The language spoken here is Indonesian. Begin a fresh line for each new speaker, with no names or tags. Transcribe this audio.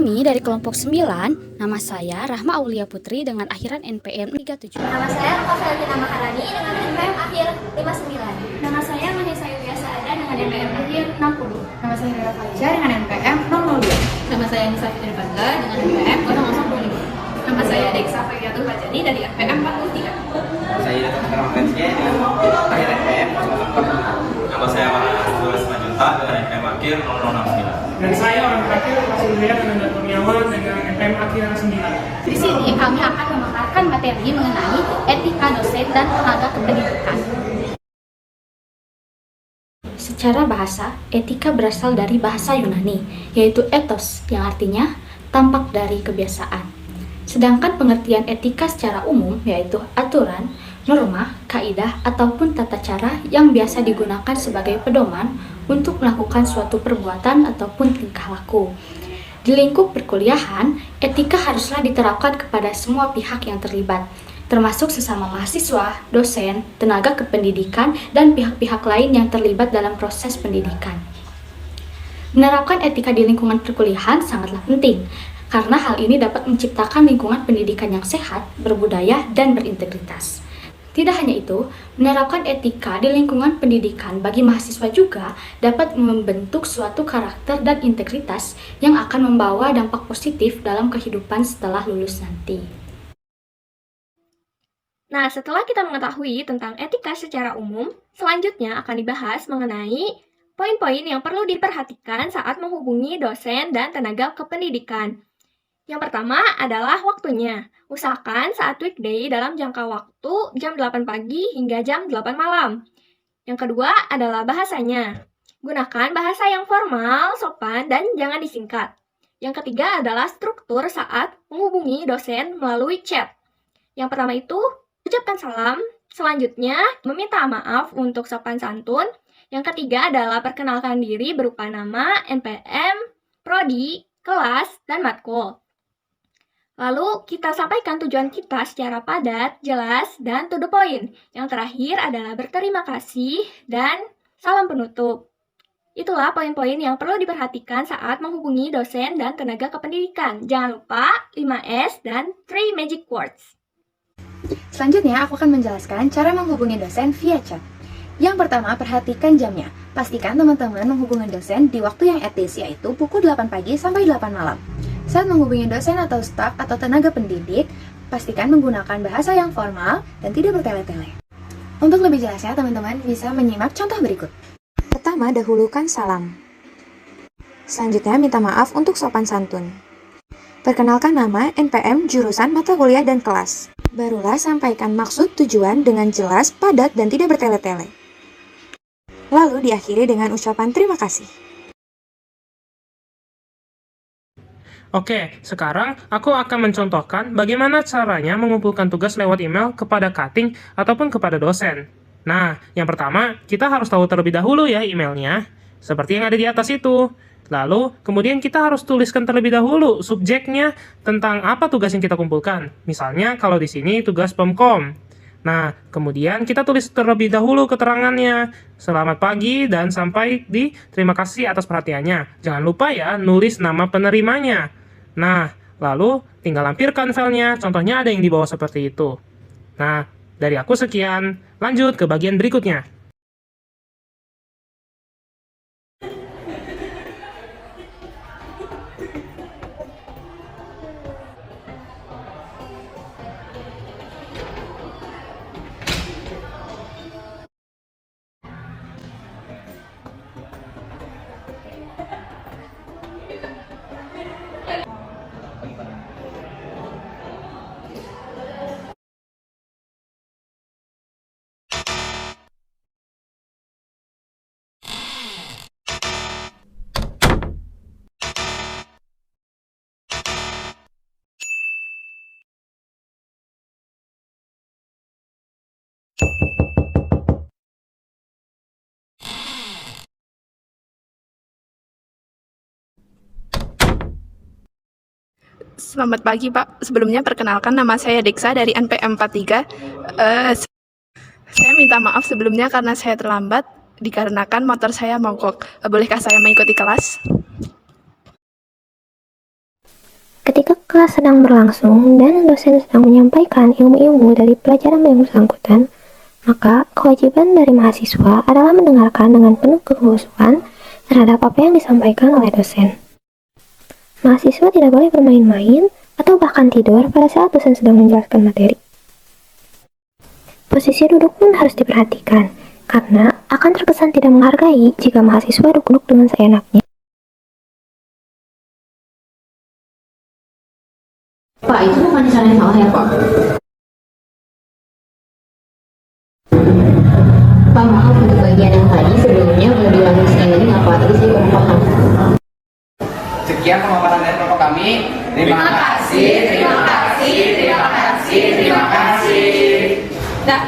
kami dari kelompok 9, nama saya Rahma Aulia Putri dengan akhiran NPM 37.
Nama saya Fafeltina Maharani dengan NPM akhir 59.
Nama saya Mahesa Yuliasa Ada dengan NPM akhir 60.
Nama saya Rera Faiza dengan NPM 002.
Nama saya Nisa Fitri Bangga dengan NPM 005.
Nama saya Deksa Fayatul Fajani dari NPM 43.
Saya Datuk Ramrenski dengan akhir NPM 040.
Nama saya Mas Majuta dengan NPM akhir 069.
Dan saya orang terakhir Mas Ilya dengan Dr. Kurniawan dengan NPM akhir 9.
Di sini kami akan memaparkan materi mengenai etika dosen dan tenaga kependidikan.
Secara bahasa, etika berasal dari bahasa Yunani, yaitu ethos, yang artinya tampak dari kebiasaan. Sedangkan pengertian etika secara umum yaitu aturan, norma, kaidah, ataupun tata cara yang biasa digunakan sebagai pedoman untuk melakukan suatu perbuatan ataupun tingkah laku. Di lingkup perkuliahan, etika haruslah diterapkan kepada semua pihak yang terlibat, termasuk sesama mahasiswa, dosen, tenaga kependidikan, dan pihak-pihak lain yang terlibat dalam proses pendidikan. Menerapkan etika di lingkungan perkuliahan sangatlah penting, karena hal ini dapat menciptakan lingkungan pendidikan yang sehat, berbudaya, dan berintegritas. Tidak hanya itu, menerapkan etika di lingkungan pendidikan bagi mahasiswa juga dapat membentuk suatu karakter dan integritas yang akan membawa dampak positif dalam kehidupan setelah lulus nanti.
Nah, setelah kita mengetahui tentang etika secara umum, selanjutnya akan dibahas mengenai poin-poin yang perlu diperhatikan saat menghubungi dosen dan tenaga kependidikan. Yang pertama adalah waktunya. Usahakan saat weekday dalam jangka waktu jam 8 pagi hingga jam 8 malam. Yang kedua adalah bahasanya. Gunakan bahasa yang formal, sopan, dan jangan disingkat. Yang ketiga adalah struktur saat menghubungi dosen melalui chat. Yang pertama itu, ucapkan salam. Selanjutnya, meminta maaf untuk sopan santun. Yang ketiga adalah perkenalkan diri berupa nama, NPM, prodi, kelas, dan matkul. Lalu, kita sampaikan tujuan kita secara padat, jelas, dan to the point. Yang terakhir adalah berterima kasih dan salam penutup. Itulah poin-poin yang perlu diperhatikan saat menghubungi dosen dan tenaga kependidikan. Jangan lupa 5S dan 3 magic words.
Selanjutnya, aku akan menjelaskan cara menghubungi dosen via chat. Yang pertama, perhatikan jamnya. Pastikan teman-teman menghubungi dosen di waktu yang etis, yaitu pukul 8 pagi sampai 8 malam. Saat menghubungi dosen atau staf atau tenaga pendidik, pastikan menggunakan bahasa yang formal dan tidak bertele-tele. Untuk lebih jelasnya, teman-teman bisa menyimak contoh berikut. Pertama, dahulukan salam. Selanjutnya, minta maaf untuk sopan santun. Perkenalkan nama, NPM, jurusan, mata kuliah, dan kelas. Barulah sampaikan maksud tujuan dengan jelas, padat, dan tidak bertele-tele. Lalu diakhiri dengan ucapan terima kasih.
Oke, sekarang aku akan mencontohkan bagaimana caranya mengumpulkan tugas lewat email kepada cutting ataupun kepada dosen. Nah, yang pertama, kita harus tahu terlebih dahulu ya emailnya, seperti yang ada di atas itu. Lalu, kemudian kita harus tuliskan terlebih dahulu subjeknya tentang apa tugas yang kita kumpulkan. Misalnya, kalau di sini tugas PEMKOM. Nah, kemudian kita tulis terlebih dahulu keterangannya. Selamat pagi dan sampai di terima kasih atas perhatiannya. Jangan lupa ya, nulis nama penerimanya. Nah, lalu tinggal lampirkan filenya. Contohnya ada yang di bawah seperti itu. Nah, dari aku sekian. Lanjut ke bagian berikutnya.
Selamat pagi, Pak. Sebelumnya perkenalkan nama saya Deksa dari NPM 43. Saya minta maaf sebelumnya karena saya terlambat dikarenakan motor saya mogok. Bolehkah saya mengikuti kelas?
Ketika kelas sedang berlangsung dan dosen sedang menyampaikan ilmu-ilmu dari pelajaran yang bersangkutan, maka kewajiban dari mahasiswa adalah mendengarkan dengan penuh kekhusyuan terhadap apa yang disampaikan oleh dosen. Mahasiswa tidak boleh bermain-main atau bahkan tidur pada saat dosen sedang menjelaskan materi. Posisi duduk pun harus diperhatikan, karena akan terkesan tidak menghargai jika mahasiswa duduk dengan seenaknya.
Pak, itu bukan cara yang salah ya, Pak? Pak, maaf untuk bagian yang tadi sebelumnya boleh diulangi sekali lagi nggak, Pak? Tadi saya kurang paham.
Sekian pemaparan dari kelompok kami. Terima kasih, terima kasih, terima kasih, terima kasih.
Nah,